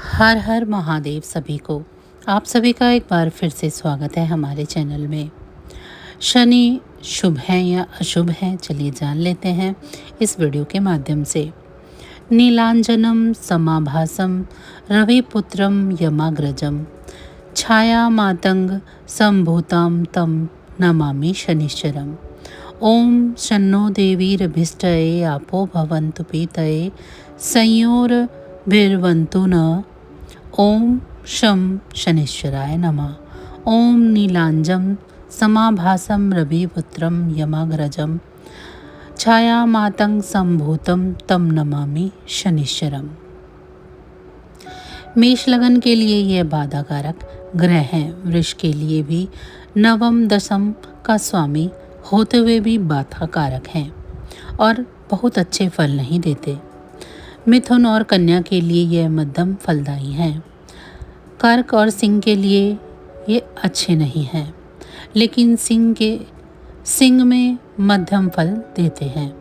हर हर महादेव सभी को। आप सभी का एक बार फिर से स्वागत है हमारे चैनल में। शनि शुभ है या अशुभ है, चलिए जान लेते हैं इस वीडियो के माध्यम से। नीलांजनम समाभासम रविपुत्रम यमाग्रजम छाया मातंग संभूताम तम नमामि शनिश्चरम। ओम शन्नो देवीरभिष्टये आपो भवन्तु पीतये संयोरभिर्वन्तु न। ओम शं शनिश्चराय नमः। ओम नीलांजम समाभासम रविपुत्रम यमाग्रजम छाया मातंग संभूतम तम नमामि शनिश्चरम। मेष लगन के लिए यह बाधाकारक ग्रह हैं। वृष के लिए भी नवम दशम का स्वामी होते हुए भी बाधाकारक हैं और बहुत अच्छे फल नहीं देते। मिथुन और कन्या के लिए यह मध्यम फलदायी हैं। कर्क और सिंह के लिए ये अच्छे नहीं हैं, लेकिन सिंह में मध्यम फल देते हैं।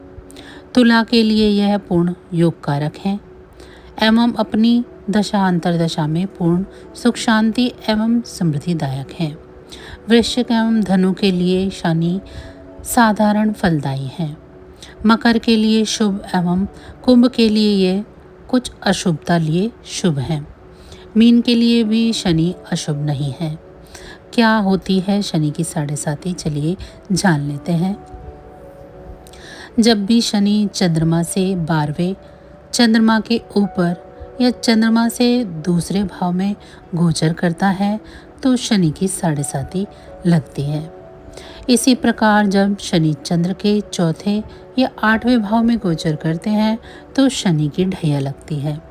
तुला के लिए यह पूर्ण योग कारक हैं एवं अपनी दशा अंतरदशा में पूर्ण सुख शांति एवं समृद्धिदायक हैं। वृश्चिक एवं धनु के लिए शनि साधारण फलदायी हैं। मकर के लिए शुभ एवं कुंभ के लिए ये कुछ अशुभता लिए शुभ हैं। मीन के लिए भी शनि अशुभ नहीं है। क्या होती है शनि की साढ़े साती, चलिए जान लेते हैं। जब भी शनि चंद्रमा से 12वें चंद्रमा के ऊपर या चंद्रमा से दूसरे भाव में गोचर करता है तो शनि की साढ़े साती लगती है। इसी प्रकार जब शनि चंद्र के चौथे या 8वें भाव में गोचर करते हैं तो शनि की ढैया लगती है।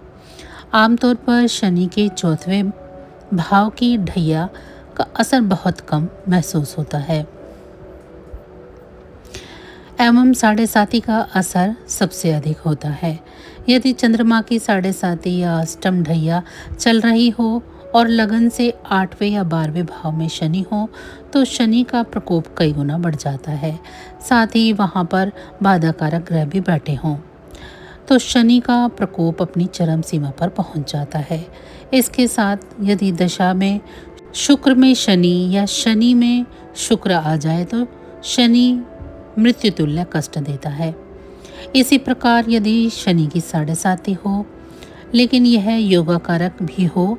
आमतौर पर शनि के चौथे भाव की ढैया का असर बहुत कम महसूस होता है एवं साढ़े साती का असर सबसे अधिक होता है। यदि चंद्रमा की साढ़े साती या अष्टम ढैया चल रही हो और लगन से 8वें या 12वें भाव में शनि हो तो शनि का प्रकोप कई गुना बढ़ जाता है। साथ ही वहाँ पर बाधाकारक ग्रह भी बैठे हों तो शनि का प्रकोप अपनी चरम सीमा पर पहुँच जाता है। इसके साथ यदि दशा में शुक्र में शनि या शनि में शुक्र आ जाए तो शनि मृत्युतुल्य कष्ट देता है। इसी प्रकार यदि शनि की साढ़े साती हो लेकिन यह योगाकारक भी हो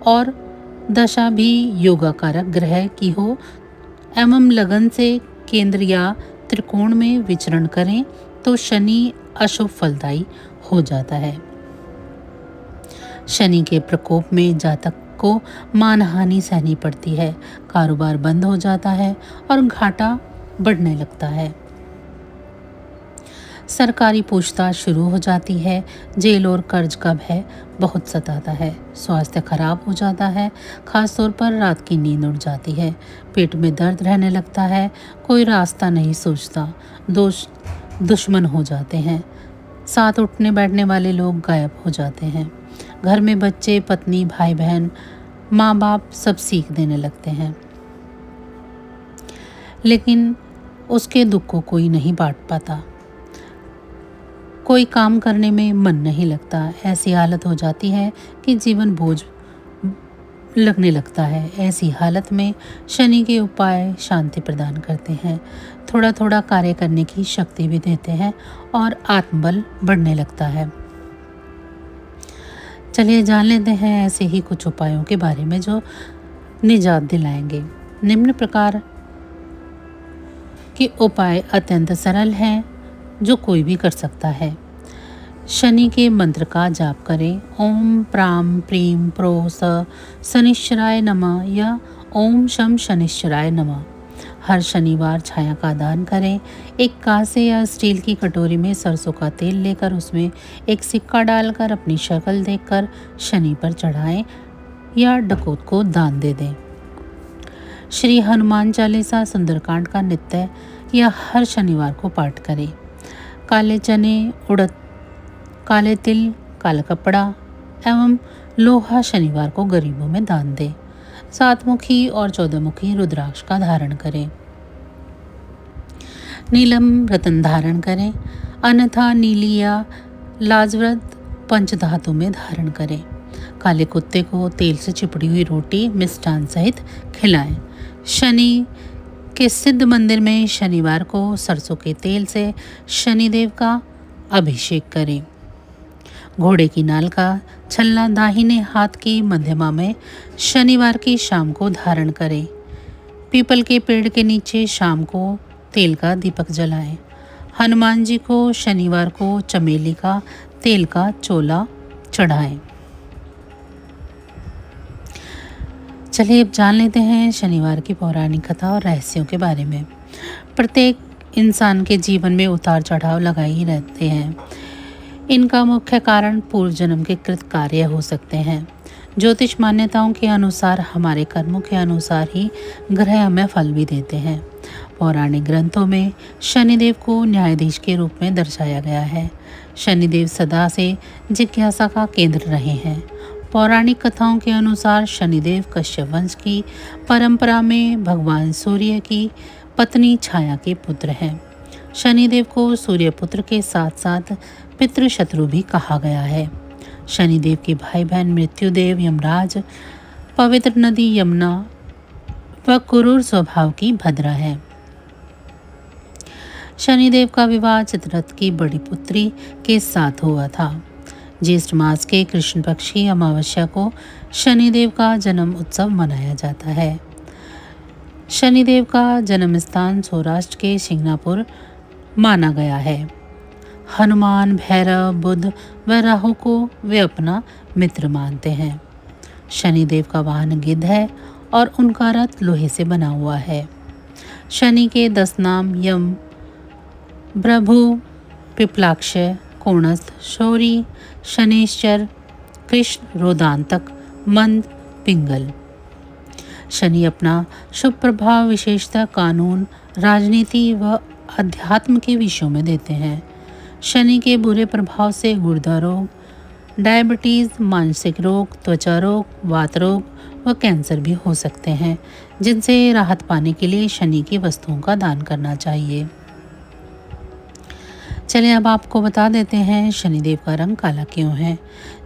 और दशा भी योगाकारक ग्रह की हो एवं लगन से केंद्र या त्रिकोण में विचरण करें तो शनि अशुभ फलदायी हो जाता है। शनि के प्रकोप में जातक को मानहानि सहनी पड़ती है, कारोबार बंद हो जाता है और घाटा बढ़ने लगता है। सरकारी पूछताछ शुरू हो जाती है। जेल और कर्ज का भय बहुत सताता है। स्वास्थ्य खराब हो जाता है, खासतौर पर रात की नींद उड़ जाती है। पेट में दर्द रहने लगता है। कोई रास्ता नहीं सोचता। दुश्मन हो जाते हैं। साथ उठने बैठने वाले लोग गायब हो जाते हैं। घर में बच्चे, पत्नी, भाई बहन, माँ बाप सब सीख देने लगते हैं, लेकिन उसके दुख को कोई नहीं बांट पाता। कोई काम करने में मन नहीं लगता। ऐसी हालत हो जाती है कि जीवन बोझ लगने लगता है। ऐसी हालत में शनि के उपाय शांति प्रदान करते हैं, थोड़ा थोड़ा कार्य करने की शक्ति भी देते हैं और आत्मबल बढ़ने लगता है। चलिए जान लेते हैं ऐसे ही कुछ उपायों के बारे में जो निजात दिलाएंगे। निम्न प्रकार के उपाय अत्यंत सरल हैं जो कोई भी कर सकता है। शनि के मंत्र का जाप करें। ओम प्राम प्रीम प्रो स शनिश्चराय नमः या ओम शम शनिश्चराय नमः। हर शनिवार छाया का दान करें। एक कांसे या स्टील की कटोरी में सरसों का तेल लेकर उसमें एक सिक्का डालकर अपनी शक्ल देखकर शनि पर चढ़ाएं या डकोत को दान दे दें। श्री हनुमान चालीसा, सुंदरकांड का नित्य या हर शनिवार को पाठ करें। काले चने, उड़द, काले तिल, काला कपड़ा एवं लोहा शनिवार को गरीबों में दान दें। 7 मुखी और 14 मुखी रुद्राक्ष का धारण करें। नीलम रत्न धारण करें, अन्यथा नीली या लाजवरत पंचधातु में धारण करें। काले कुत्ते को तेल से चिपड़ी हुई रोटी मिष्ठान सहित खिलाएं। शनि के सिद्ध मंदिर में शनिवार को सरसों के तेल से शनिदेव का अभिषेक करें। घोड़े की नाल का छल्ला दाहिने हाथ की मध्यमा में शनिवार की शाम को धारण करें। पीपल के पेड़ के नीचे शाम को तेल का दीपक जलाएं। हनुमान जी को शनिवार को चमेली का तेल का चोला चढ़ाएं। चलिए अब जान लेते हैं शनिवार की पौराणिक कथा और रहस्यों के बारे में। प्रत्येक इंसान के जीवन में उतार चढ़ाव लगाए ही रहते हैं। इनका मुख्य कारण पूर्व जन्म के कृत कार्य हो सकते हैं। ज्योतिष मान्यताओं के अनुसार हमारे कर्मों के अनुसार ही ग्रह हमें फल भी देते हैं। पौराणिक ग्रंथों में शनिदेव को न्यायाधीश के रूप में दर्शाया गया है। शनिदेव सदा से जिज्ञासा का केंद्र रहे हैं। पौराणिक कथाओं के अनुसार शनिदेव कश्यप वंश की परंपरा में भगवान सूर्य की पत्नी छाया के पुत्र हैं। शनिदेव को सूर्य पुत्र के साथ साथ पितृशत्रु भी कहा गया है। शनिदेव के भाई बहन मृत्युदेव, यमराज, पवित्र नदी यमुना व क्रूर स्वभाव की भद्रा है। शनिदेव का विवाह चित्ररथ की बड़ी पुत्री के साथ हुआ था। ज्येष्ठ मास के कृष्ण पक्ष की अमावस्या को शनिदेव का जन्म उत्सव मनाया जाता है। शनिदेव का जन्म स्थान सौराष्ट्र के शिंगणापुर माना गया है। हनुमान, भैरव, बुध व राहु को वे अपना मित्र मानते हैं। शनिदेव का वाहन गिद्ध है और उनका रथ लोहे से बना हुआ है। शनि के 10 नाम यम, प्रभु, पिपलाक्ष, कोणस्थ, शौरी, शनिश्चर, कृष्ण, रोदांतक, मंद, पिंगल। शनि अपना शुभ प्रभाव विशेषतः कानून, राजनीति व अध्यात्म के विषयों में देते हैं। शनि के बुरे प्रभाव से गुर्दा रोग, डायबिटीज़, मानसिक रोग, त्वचा रोग, वात रोग व कैंसर भी हो सकते हैं, जिनसे राहत पाने के लिए शनि की वस्तुओं का दान करना चाहिए। चलिए अब आपको बता देते हैं शनिदेव का रंग काला क्यों है।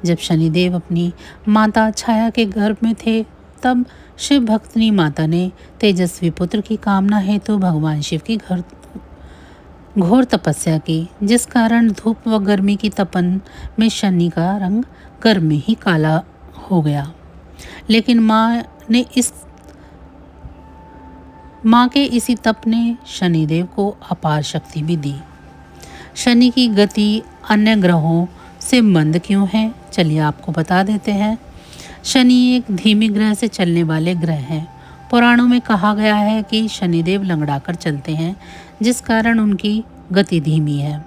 जब शनिदेव अपनी माता छाया के गर्भ में थे तब शिव भक्तनी माता ने तेजस्वी पुत्र की कामना हेतु भगवान शिव की घोर तपस्या की, जिस कारण धूप व गर्मी की तपन में शनि का रंग गर्भ में ही काला हो गया। लेकिन माँ के इसी तप ने शनिदेव को अपार शक्ति भी दी। शनि की गति अन्य ग्रहों से मंद क्यों है, चलिए आपको बता देते हैं। शनि एक धीमी ग्रह से चलने वाले ग्रह हैं। पुराणों में कहा गया है कि शनिदेव लंगड़ाकर चलते हैं, जिस कारण उनकी गति धीमी है।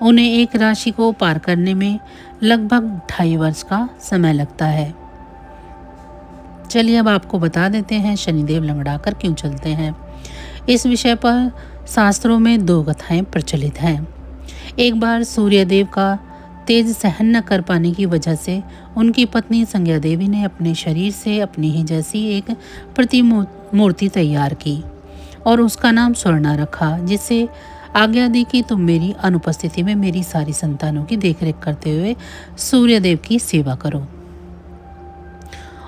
उन्हें एक राशि को पार करने में लगभग 2.5 वर्ष का समय लगता है। चलिए अब आपको बता देते हैं शनिदेव लंगड़ाकर क्यों चलते हैं। इस विषय पर शास्त्रों में 2 कथाएं प्रचलित हैं। एक बार सूर्यदेव का तेज सहन न कर पाने की वजह से उनकी पत्नी संज्ञा देवी ने अपने शरीर से अपनी ही जैसी एक प्रतिमूर्ति तैयार की और उसका नाम स्वर्णा रखा, जिससे आज्ञा दी कि तुम मेरी अनुपस्थिति में मेरी सारी संतानों की देखरेख करते हुए सूर्यदेव की सेवा करो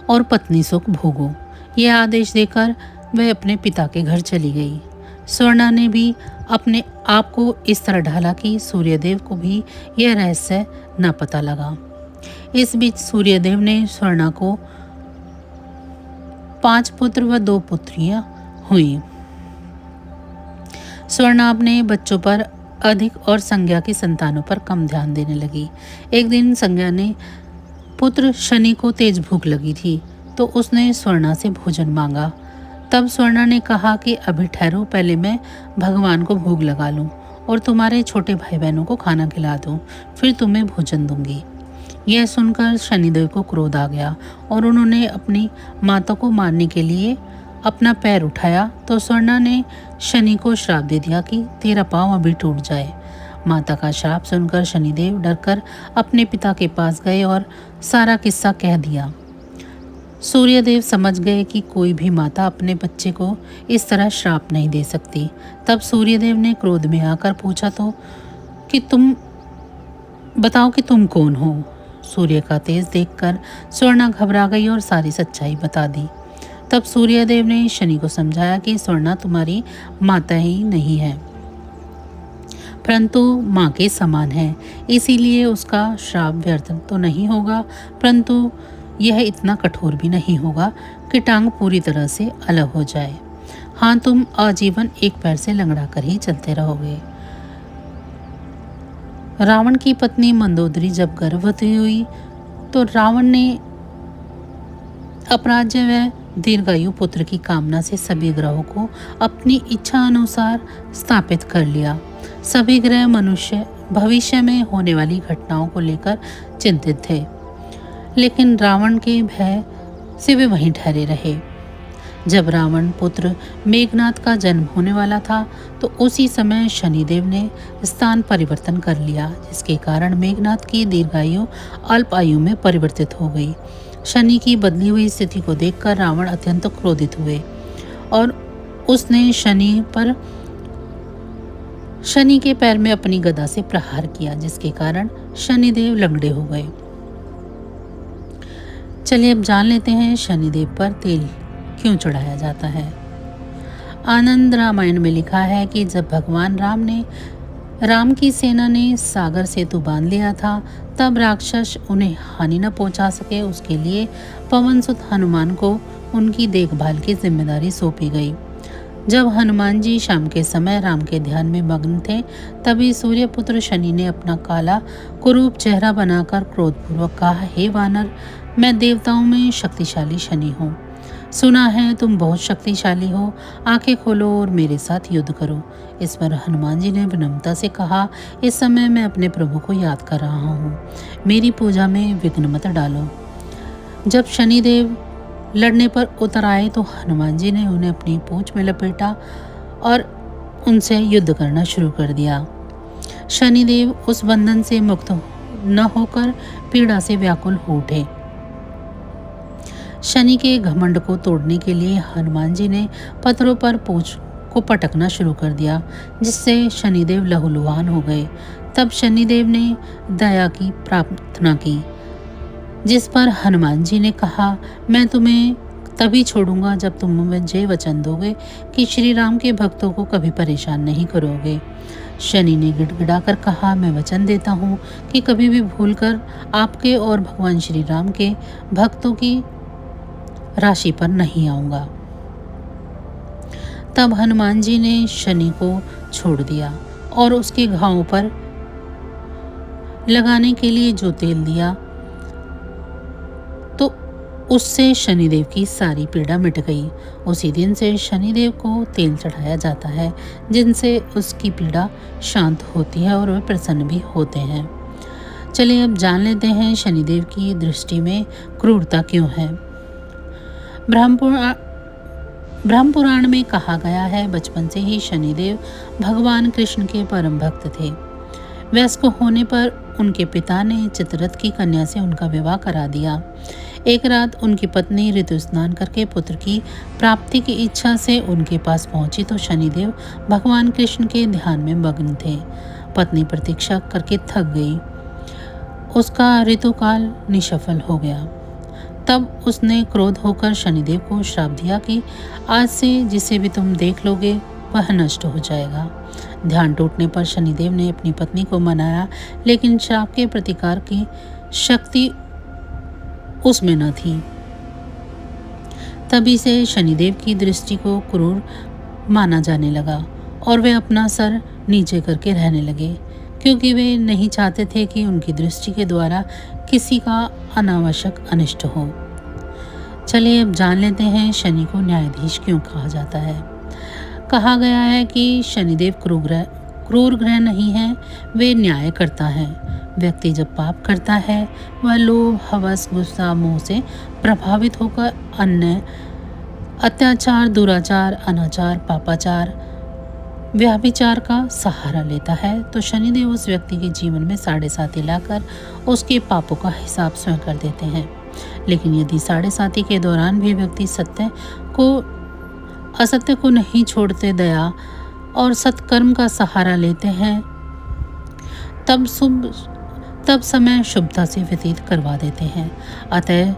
और पत्नी सुख भोगो। यह आदेश देकर वह अपने पिता के घर चली गई। स्वर्णा ने भी अपने आप को इस तरह ढाला कि सूर्यदेव को भी यह रहस्य न पता लगा। इस बीच सूर्यदेव ने स्वर्णा को 5 पुत्र व 2 पुत्रियां हुई। स्वर्णा अपने बच्चों पर अधिक और संज्ञा की संतानों पर कम ध्यान देने लगी। एक दिन संज्ञा ने पुत्र शनि को तेज भूख लगी थी, तो उसने स्वर्णा से भोजन मांगा। तब स्वर्णा ने कहा कि अभी ठहरो, पहले मैं भगवान को भोग लगा लूं और तुम्हारे छोटे भाई बहनों को खाना खिला दूं, फिर तुम्हें भोजन दूंगी। यह सुनकर शनिदेव को क्रोध आ गया और उन्होंने अपनी माता को मारने के लिए अपना पैर उठाया, तो स्वर्णा ने शनि को श्राप दे दिया कि तेरा पाँव अभी टूट जाए। माता का श्राप सुनकर शनिदेव डरकर अपने पिता के पास गए और सारा किस्सा कह दिया। सूर्यदेव समझ गए कि कोई भी माता अपने बच्चे को इस तरह श्राप नहीं दे सकती। तब सूर्यदेव ने क्रोध में आकर पूछा तो कि तुम बताओ कि तुम कौन हो। सूर्य का तेज देखकर स्वर्णा घबरा गई और सारी सच्चाई बता दी। तब सूर्यदेव ने शनि को समझाया कि स्वर्णा तुम्हारी माता ही नहीं है, परंतु माँ के समान है, इसीलिए उसका श्राप व्यर्थ तो नहीं होगा, परंतु यह इतना कठोर भी नहीं होगा कि टांग पूरी तरह से अलग हो जाए। हाँ, तुम आजीवन एक पैर से लंगड़ा कर ही चलते रहोगे। रावण की पत्नी मंदोदरी जब गर्भवती हुई तो रावण ने अपराज्य व दीर्घायु पुत्र की कामना से सभी ग्रहों को अपनी इच्छा अनुसार स्थापित कर लिया। सभी ग्रह मनुष्य भविष्य में होने वाली घटनाओं को लेकर चिंतित थे, लेकिन रावण के भय से वे वहीं ठहरे रहे। जब रावण पुत्र मेघनाथ का जन्म होने वाला था तो उसी समय शनिदेव ने स्थान परिवर्तन कर लिया, जिसके कारण मेघनाथ की दीर्घायु अल्प आयु में परिवर्तित हो गई। शनि की बदली हुई स्थिति को देखकर रावण अत्यंत क्रोधित हुए और उसने शनि के पैर में अपनी गदा से प्रहार किया, जिसके कारण शनिदेव लंगड़े हो गए। चलिए अब जान लेते हैं शनिदेव पर तेल क्यों चढ़ाया जाता है। आनंद रामायण में लिखा है कि जब भगवान राम की सेना ने सागर सेतु बांध लिया था, तब राक्षस उन्हें हानि न पहुंचा सके, उसके लिए पवनसुत हनुमान को उनकी देखभाल की जिम्मेदारी सौंपी गई। जब हनुमान जी शाम के समय राम के ध्यान में मग्न थे, तभी सूर्यपुत्र शनि ने अपना काला कुरूप चेहरा बनाकर क्रोधपूर्वक कहा, हे वानर, मैं देवताओं में शक्तिशाली शनि हूँ। सुना है तुम बहुत शक्तिशाली हो, आंखें खोलो और मेरे साथ युद्ध करो। इस पर हनुमान जी ने विनम्रता से कहा, इस समय मैं अपने प्रभु को याद कर रहा हूँ, मेरी पूजा में विघ्न मत डालो। जब शनिदेव लड़ने पर उतर आए तो हनुमान जी ने उन्हें अपनी पूंछ में लपेटा और उनसे युद्ध करना शुरू कर दिया। शनिदेव उस बंधन से मुक्त न होकर पीड़ा से व्याकुल हो उठे। शनि के घमंड को तोड़ने के लिए हनुमान जी ने पत्थरों पर पूंछ को पटकना शुरू कर दिया, जिससे शनिदेव लहूलुहान हो गए। तब शनिदेव ने दया की प्रार्थना की, जिस पर हनुमान जी ने कहा, मैं तुम्हें तभी छोड़ूंगा जब तुम मुझे वचन दोगे कि श्री राम के भक्तों को कभी परेशान नहीं करोगे। शनि ने गिड़गिड़ाकर कहा, मैं वचन देता हूँ कि कभी भी भूलकर आपके और भगवान श्री राम के भक्तों की राशि पर नहीं आऊंगा। तब हनुमान जी ने शनि को छोड़ दिया और उसके घावों पर लगाने के लिए जो तेल दिया तो उससे शनिदेव की सारी पीड़ा मिट गई। उसी दिन से शनिदेव को तेल चढ़ाया जाता है, जिनसे उसकी पीड़ा शांत होती है और वे प्रसन्न भी होते हैं। चलिए अब जान लेते हैं शनिदेव की दृष्टि में क्रूरता क्यों है। ब्रह्म पुराण में कहा गया है, बचपन से ही शनिदेव भगवान कृष्ण के परम भक्त थे। वयस्क होने पर उनके पिता ने चित्ररथ की कन्या से उनका विवाह करा दिया। एक रात उनकी पत्नी ऋतु स्नान करके पुत्र की प्राप्ति की इच्छा से उनके पास पहुंची तो शनिदेव भगवान कृष्ण के ध्यान में मग्न थे। पत्नी प्रतीक्षा करके थक गई, उसका ऋतुकाल निष्फल हो गया। तब उसने क्रोध होकर शनिदेव को श्राप दिया कि आज से जिसे भी तुम देख लोगे वह नष्ट हो जाएगा। ध्यान टूटने पर शनिदेव ने अपनी पत्नी को मनाया, लेकिन श्राप के प्रतिकार की शक्ति उसमें न थी। तभी से शनिदेव की दृष्टि को क्रूर माना जाने लगा और वे अपना सर नीचे करके रहने लगे, क्योंकि वे नहीं चाहते थे कि उनकी दृष्टि के द्वारा किसी का अनावश्यक अनिष्ट हो। चलिए अब जान लेते हैं शनि को न्यायाधीश क्यों कहा जाता है। कहा गया है कि शनिदेव क्रूर ग्रह नहीं है, वे न्याय करता है। व्यक्ति जब पाप करता है वह लोभ, हवस, गुस्सा, मोह से प्रभावित होकर अन्य अत्याचार, दुराचार, अनाचार, पापाचार, व्यभिचार का सहारा लेता है, तो शनिदेव उस व्यक्ति के जीवन में 7.5 लाकर उसके पापों का हिसाब स्वयं कर देते हैं। लेकिन यदि 7.5 के दौरान भी व्यक्ति असत्य को नहीं छोड़ते, दया और सत्कर्म का सहारा लेते हैं, तब समय शुभता से व्यतीत करवा देते हैं। अतः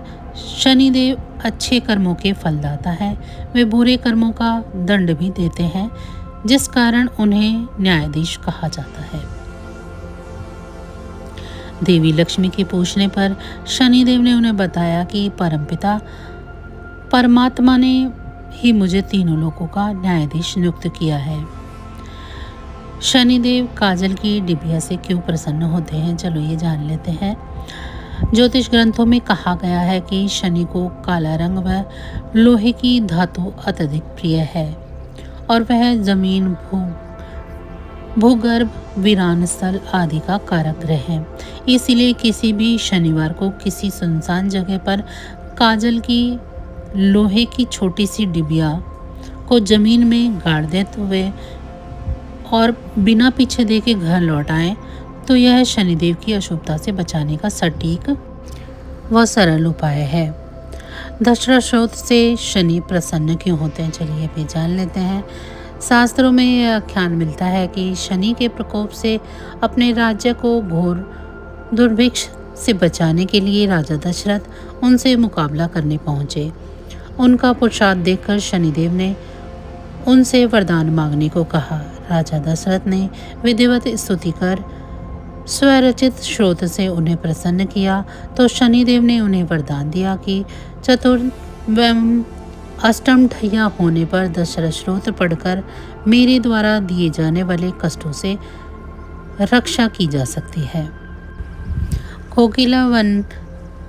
शनिदेव अच्छे कर्मों के फलदाता है। वे बुरे कर्मों का दंड भी देते हैं, जिस कारण उन्हें न्यायाधीश कहा जाता है। देवी लक्ष्मी के पूछने पर शनिदेव ने उन्हें बताया कि परमपिता परमात्मा ने ही मुझे तीनों लोकों का न्यायाधीश नियुक्त किया है। शनिदेव काजल की डिबिया से क्यों प्रसन्न होते हैं, चलो ये जान लेते हैं। ज्योतिष ग्रंथों में कहा गया है कि शनि को काला रंग व लोहे की धातु अत्यधिक प्रिय है और वह जमीन, भूगर्भ, वीरान स्थल आदि का कारक ग्रह है। इसीलिए किसी भी शनिवार को किसी सुनसान जगह पर काजल की लोहे की छोटी सी डिबिया को जमीन में गाड़ देते हुए और बिना पीछे देखे घर लौट आए तो यह शनिदेव की अशुभता से बचाने का सटीक व सरल उपाय है। दशरथ स्रोत से शनि प्रसन्न क्यों होते हैं, चलिए भी जान लेते हैं। शास्त्रों में यह आख्यान मिलता है कि शनि के प्रकोप से अपने राज्य को घोर दुर्भिक्ष से बचाने के लिए राजा दशरथ उनसे मुकाबला करने पहुंचे। उनका पुरुषार्थ देखकर शनिदेव ने उनसे वरदान मांगने को कहा। राजा दशरथ ने विधिवत स्तुति कर स्वरचित श्रोत से उन्हें प्रसन्न किया तो शनिदेव ने उन्हें वरदान दिया कि चतुर्थ एवं अष्टम ढैया होने पर दशरथ श्रोत पढ़कर मेरे द्वारा दिए जाने वाले कष्टों से रक्षा की जा सकती है। कोकिला वन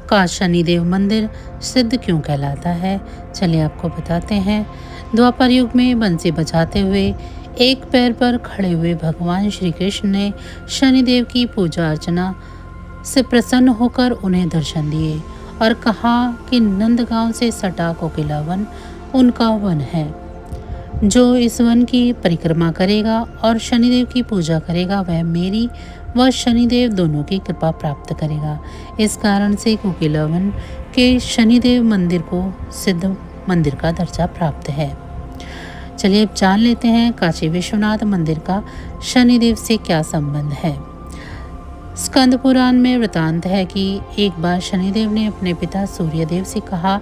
का शनिदेव मंदिर सिद्ध क्यों कहलाता है, चलिए आपको बताते हैं। द्वापर युग में बंसी बजाते हुए एक पैर पर खड़े हुए भगवान श्री कृष्ण ने शनिदेव की पूजा अर्चना से प्रसन्न होकर उन्हें दर्शन दिए और कहा कि नंदगांव से सटा कोकिला वन उनका वन है। जो इस वन की परिक्रमा करेगा और शनिदेव की पूजा करेगा वह मेरी व शनिदेव दोनों की कृपा प्राप्त करेगा। इस कारण से कोकिला वन के शनिदेव मंदिर को सिद्ध मंदिर का दर्जा प्राप्त है। चलिए अब जान लेते हैं काशी विश्वनाथ मंदिर का शनिदेव से क्या संबंध है। स्कंद पुराण में वृतांत है कि एक बार शनिदेव ने अपने पिता सूर्यदेव से कहा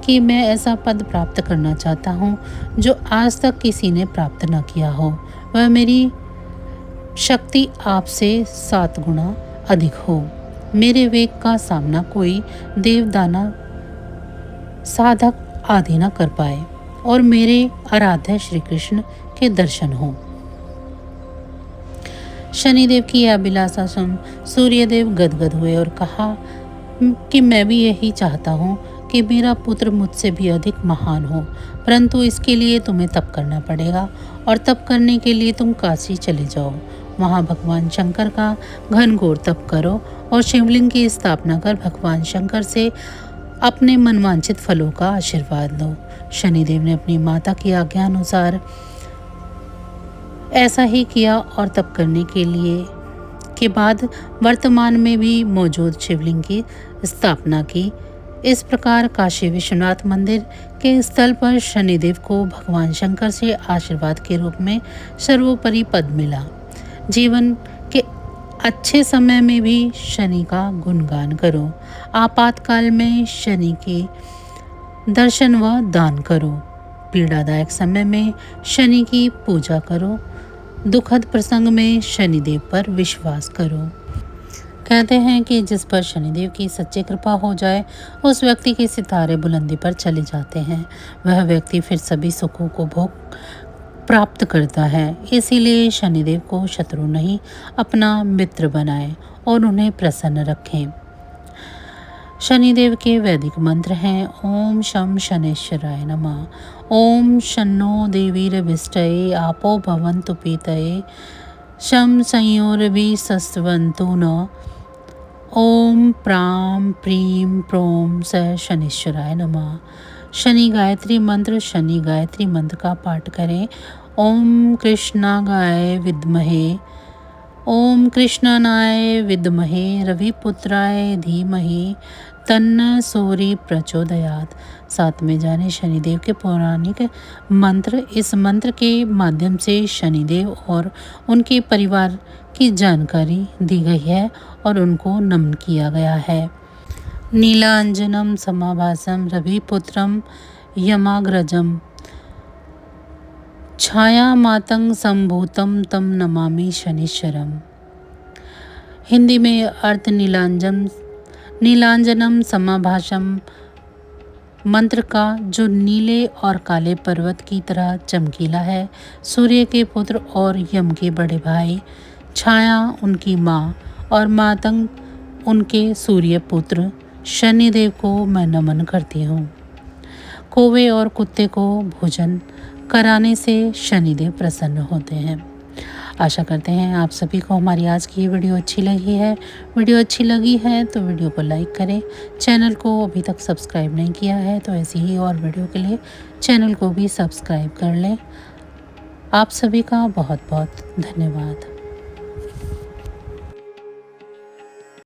कि मैं ऐसा पद प्राप्त करना चाहता हूँ जो आज तक किसी ने प्राप्त न किया हो। वह मेरी शक्ति आपसे 7 गुना अधिक हो। मेरे वेग का सामना कोई देवदाना साधक आदि न कर पाए और मेरे आराध्य श्री कृष्ण के दर्शन हो। शनिदेव की यह अभिलाषा सुन सूर्यदेव गदगद हुए और कहा कि मैं भी यही चाहता हूँ कि मेरा पुत्र मुझसे भी अधिक महान हो, परंतु इसके लिए तुम्हें तप करना पड़ेगा और तप करने के लिए तुम काशी चले जाओ। वहाँ भगवान शंकर का घनघोर तप करो और शिवलिंग की स्थापना कर भगवान शंकर से अपने मनवांछित फलों का आशीर्वाद लो। शनिदेव ने अपनी माता की आज्ञा अनुसार ऐसा ही किया और तप करने के बाद वर्तमान में भी मौजूद शिवलिंग की स्थापना की। इस प्रकार काशी विश्वनाथ मंदिर के स्थल पर शनिदेव को भगवान शंकर से आशीर्वाद के रूप में सर्वोपरि पद मिला। जीवन के अच्छे समय में भी शनि का गुणगान करो। आपातकाल में शनि के दर्शन व दान करो। पीड़ादायक समय में शनि की पूजा करो। दुखद प्रसंग में शनिदेव पर विश्वास करो। कहते हैं कि जिस पर शनिदेव की सच्ची कृपा हो जाए उस व्यक्ति के सितारे बुलंदी पर चले जाते हैं। वह व्यक्ति फिर सभी सुखों को भोग प्राप्त करता है। इसीलिए शनिदेव को शत्रु नहीं अपना मित्र बनाएं और उन्हें प्रसन्न रखें। शनिदेव के वैदिक मंत्र हैं ओम शम शनेश्वराय नमः, ओम शन्नो देवीरभिष्टये आपो भवन्तु पीतये, शम संयोरभिषस्वन्तु न, ओम प्राम प्रीम प्रोम स शनिश्वराय नमः। शनि गायत्री मंत्र का पाठ करें। ओम कृष्णागाय विद्महे, ओम कृष्णानाय विद्महे, रविपुत्राय धीमहि, तन्न सूर्य प्रचोदयात्। साथ में जाने शनिदेव के पौराणिक मंत्र। इस मंत्र के माध्यम से शनिदेव और उनके परिवार की जानकारी दी गई है और उनको नमन किया गया है। नीलांजनम समाभासम रविपुत्रम यमाग्रजम छाया मातंग संभूतम तम नमामि शनिश्चरम। हिंदी में अर्थ नीलांजनम समाभासम मंत्र का जो नीले और काले पर्वत की तरह चमकीला है, सूर्य के पुत्र और यम के बड़े भाई, छाया उनकी माँ और मातंग उनके सूर्य पुत्र शनिदेव को मैं नमन करती हूँ। कौवे और कुत्ते को भोजन कराने से शनिदेव प्रसन्न होते हैं। आशा करते हैं आप सभी को हमारी आज की ये वीडियो अच्छी लगी है। वीडियो अच्छी लगी है तो वीडियो को लाइक करें। चैनल को अभी तक सब्सक्राइब नहीं किया है तो ऐसी ही और वीडियो के लिए चैनल को भी सब्सक्राइब कर लें। आप सभी का बहुत बहुत धन्यवाद।